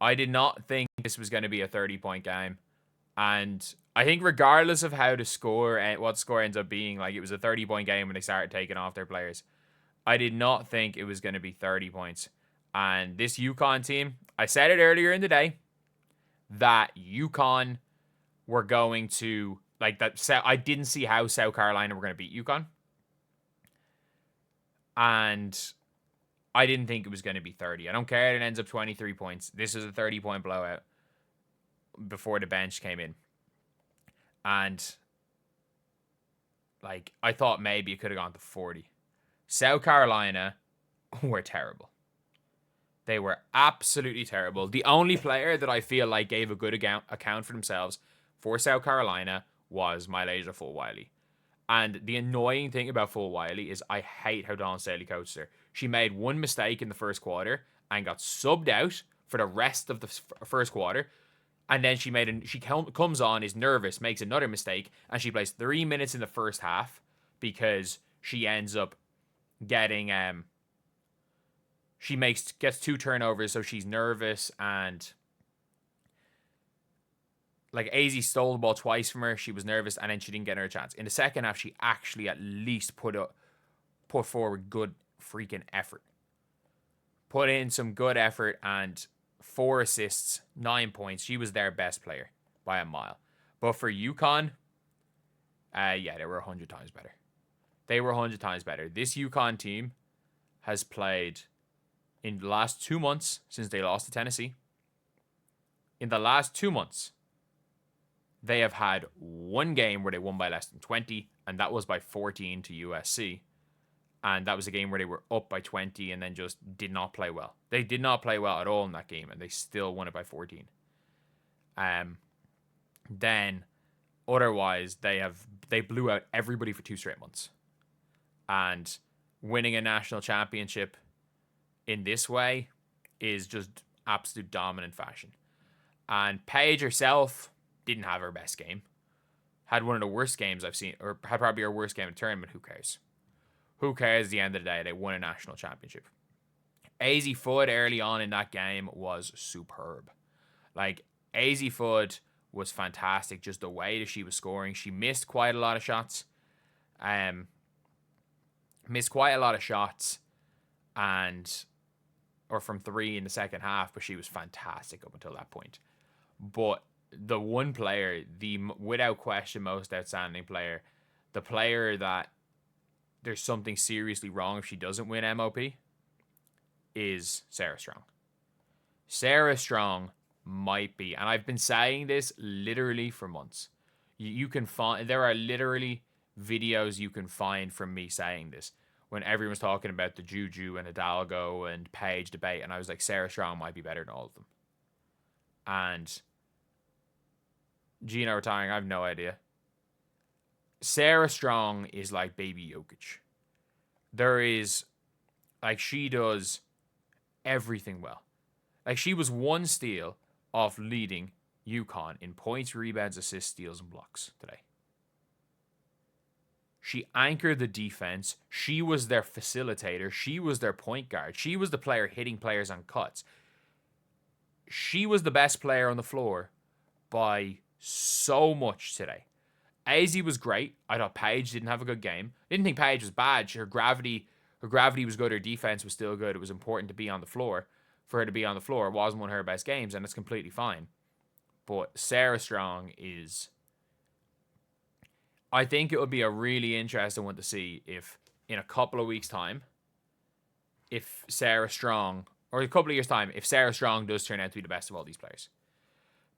I did not think this was going to be a 30-point game. And I think regardless of how the score and what score ends up being, like it was a 30-point game when they started taking off their players. I did not think it was going to be 30 points. And this UConn team, I said it earlier in the day that UConn were going to, like, that. I didn't see how South Carolina were going to beat UConn. And I didn't think it was going to be 30. I don't care if it ends up 23 points. This is a 30-point blowout before the bench came in. And, like, I thought maybe it could have gone to 40. South Carolina were terrible. They were absolutely terrible. The only player that I feel like gave a good account for themselves for South Carolina was Mylasia Fulwiley. And the annoying thing about Fulwiley is I hate how Dawn Staley coached her. She made one mistake in the first quarter and got subbed out for the rest of the first quarter. And then she comes on, is nervous, makes another mistake, and she plays 3 minutes in the first half because she ends up getting gets 2 turnovers, so she's nervous, and like AZ stole the ball twice from her. She was nervous, and then she didn't get her a chance. In the second half, she actually at least put forward good freaking effort. Put in some good effort, and 4 assists, 9 points. She was their best player by a mile. But for UConn, yeah, they were 100 times better. They were 100 times better. This UConn team has played in the last 2 months since they lost to Tennessee. In the last 2 months, they have had one game where they won by less than 20, and that was by 14 to USC. And that was a game where they were up by 20 and then just did not play well. They did not play well at all in that game, and they still won it by 14. Then, otherwise, they blew out everybody for 2 straight months. And winning a national championship in this way is just absolute dominant fashion. And Paige herself didn't have her best game. Had one of the worst games I've seen, or had probably her worst game in the tournament. Who cares? Who cares at the end of the day? They won a national championship. AZ Fudd early on in that game was superb. Like, AZ Fudd was fantastic. Just the way that she was scoring. She missed quite a lot of shots. Or from 3 in the second half, but she was fantastic up until that point. But the one player, the without question most outstanding player, the player that there's something seriously wrong if she doesn't win MOP, is Sarah Strong. Sarah Strong might be, and I've been saying this literally for months. You can find, there are literally videos you can find from me saying this when everyone's talking about the Juju and Hidalgo and Paige debate, and I was like, Sarah Strong might be better than all of them. And Gina retiring, I have no idea. Sarah Strong is like baby Jokic. There is, like, she does everything well. Like, she was 1 steal off leading UConn in points, rebounds, assists, steals, and blocks today. She anchored the defense. She was their facilitator. She was their point guard. She was the player hitting players on cuts. She was the best player on the floor by so much today. AZ was great. I thought Paige didn't have a good game. Didn't think Paige was bad. Her gravity was good. Her defense was still good. It was important to be on the floor. For her to be on the floor, it wasn't one of her best games, and it's completely fine. But Sarah Strong is... I think it would be a really interesting one to see if, in a couple of weeks' time, if Sarah Strong, or a couple of years' time, if Sarah Strong does turn out to be the best of all these players.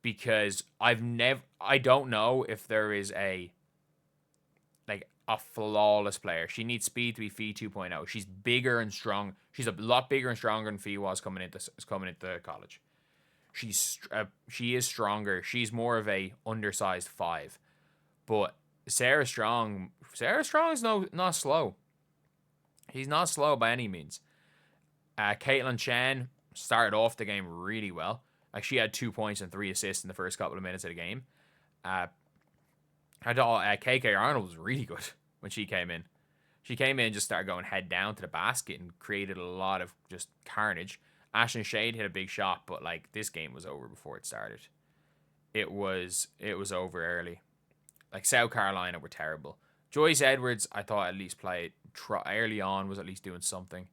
Because I don't know if there is a flawless player. She needs speed to be Fee 2.0. She's bigger and strong. She's a lot bigger and stronger than Fee was coming into college. She is stronger. She's more of a undersized 5. But Sarah Strong is not slow. He's not slow by any means. Caitlin Chen started off the game really well. Like, she had 2 points and 3 assists in the first couple of minutes of the game. I thought KK Arnold was really good when she came in. She came in and just started going head down to the basket and created a lot of just carnage. Ashton Shade hit a big shot, but like this game was over before it started. It was over early. Like South Carolina were terrible. Joyce Edwards, I thought at least played early on, was at least doing something.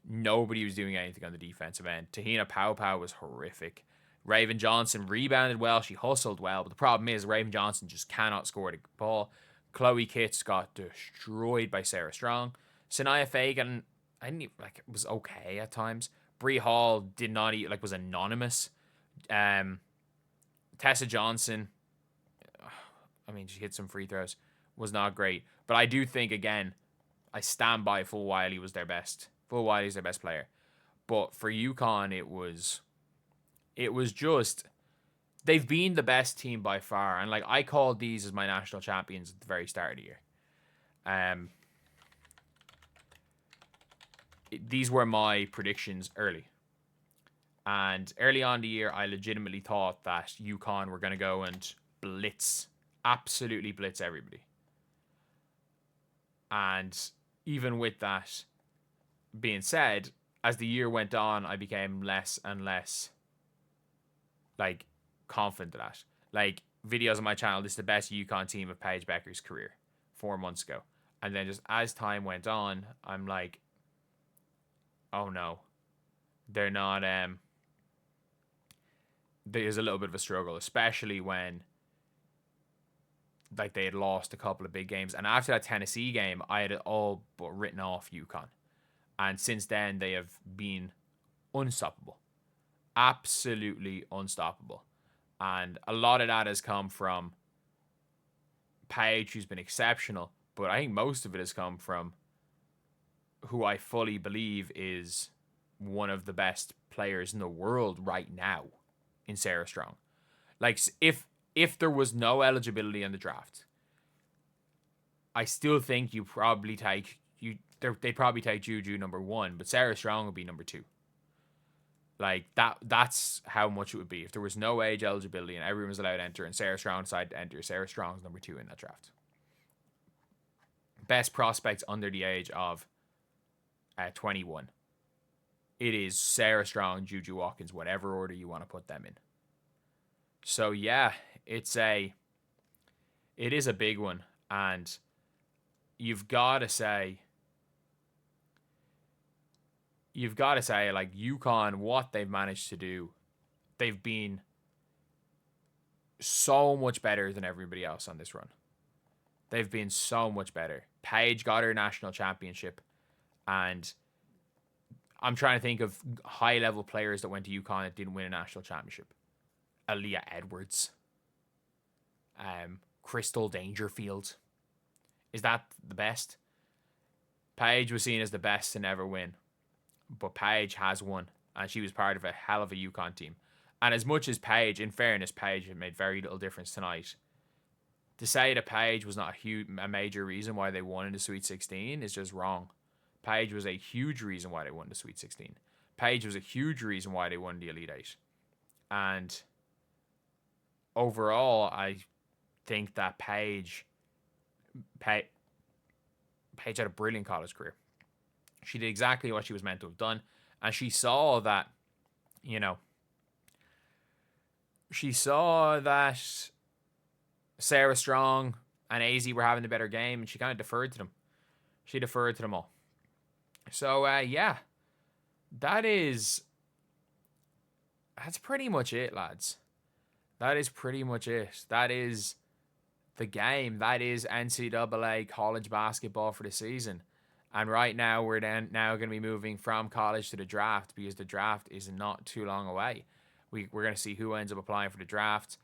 Nobody was doing anything on the defensive end. Tahina Pau was horrific. Raven Johnson rebounded well. She hustled well. But the problem is Raven Johnson just cannot score the ball. Chloe Kitts got destroyed by Sarah Strong. Sanaya Fagan, was okay at times. Bree Hall did not was anonymous. Tessa Johnson, she hit some free throws. Was not great. But I do think, again, I stand by Full Wiley was their best. Full Wiley's their best player. But for UConn, it was just, they've been the best team by far. And like I called these as my national champions at the very start of the year. These were my predictions early. And early on in the year, I legitimately thought that UConn were going to go and absolutely blitz everybody. And even with that being said, as the year went on, I became less and less confident of that. Like videos on my channel, this is the best UConn team of Paige Bueckers' career 4 months ago. And then just as time went on, I'm like, oh no, they're not. There's a little bit of a struggle, especially when they had lost a couple of big games. And after that Tennessee game, I had it all but written off UConn. And since then, they have been unstoppable. Absolutely unstoppable. And a lot of that has come from Paige, who's been exceptional. But I think most of it has come from who I fully believe is one of the best players in the world right now in Sarah Strong. Like, if there was no eligibility in the draft, I still think they'd probably take Juju number 1, but Sarah Strong would be number 2. Like that's how much it would be if there was no age eligibility and everyone was allowed to enter and Sarah Strong decided to enter. Sarah Strong's number 2 in that draft. Best prospects under the age of 21. It is Sarah Strong, Juju Watkins, whatever order you want to put them in. So yeah, it is a big one, and you've got to say, like, UConn, what they've managed to do, they've been so much better than everybody else on this run. They've been so much better. Paige got her national championship, and I'm trying to think of high-level players that went to UConn that didn't win a national championship. Aaliyah Edwards. Crystal Dangerfield. Is that the best? Paige was seen as the best to never win. But Paige has won, and she was part of a hell of a UConn team. And as much as Paige, in fairness, Paige had made very little difference tonight, to say that Paige was not a major reason why they won in the Sweet 16 is just wrong. Paige was a huge reason why they won the Sweet 16. Paige was a huge reason why they won the Elite 8. And overall, I think that Paige had a brilliant college career. She did exactly what she was meant to have done. And she saw that, Sarah Strong and AZ were having the better game, and she kind of deferred to them. She deferred to them all. So, that's pretty much it, lads. That is pretty much it. That is the game. That is NCAA college basketball for the season. And right now, we're now going to be moving from college to the draft, because the draft is not too long away. We're going to see who ends up applying for the draft,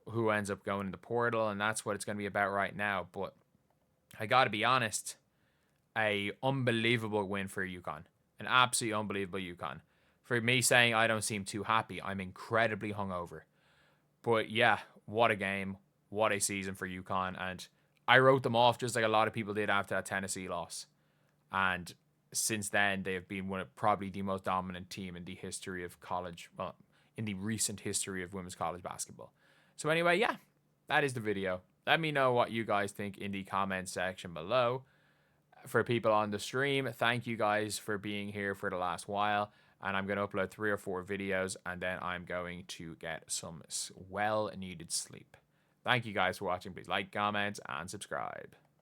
who ends up going in the portal, and that's what it's going to be about right now. But I got to be honest, a unbelievable win for UConn. An absolutely unbelievable UConn. For me saying I don't seem too happy, I'm incredibly hungover. But yeah, what a game. What a season for UConn. And I wrote them off just like a lot of people did after that Tennessee loss. And since then, they have been probably the most dominant team in the history of college, well, in the recent history of women's college basketball. So anyway, yeah, that is the video. Let me know what you guys think in the comments section below. For people on the stream, thank you guys for being here for the last while. and I'm going to upload 3 or 4 videos, and then I'm going to get some well-needed sleep. Thank you guys for watching. Please like, comment, and subscribe.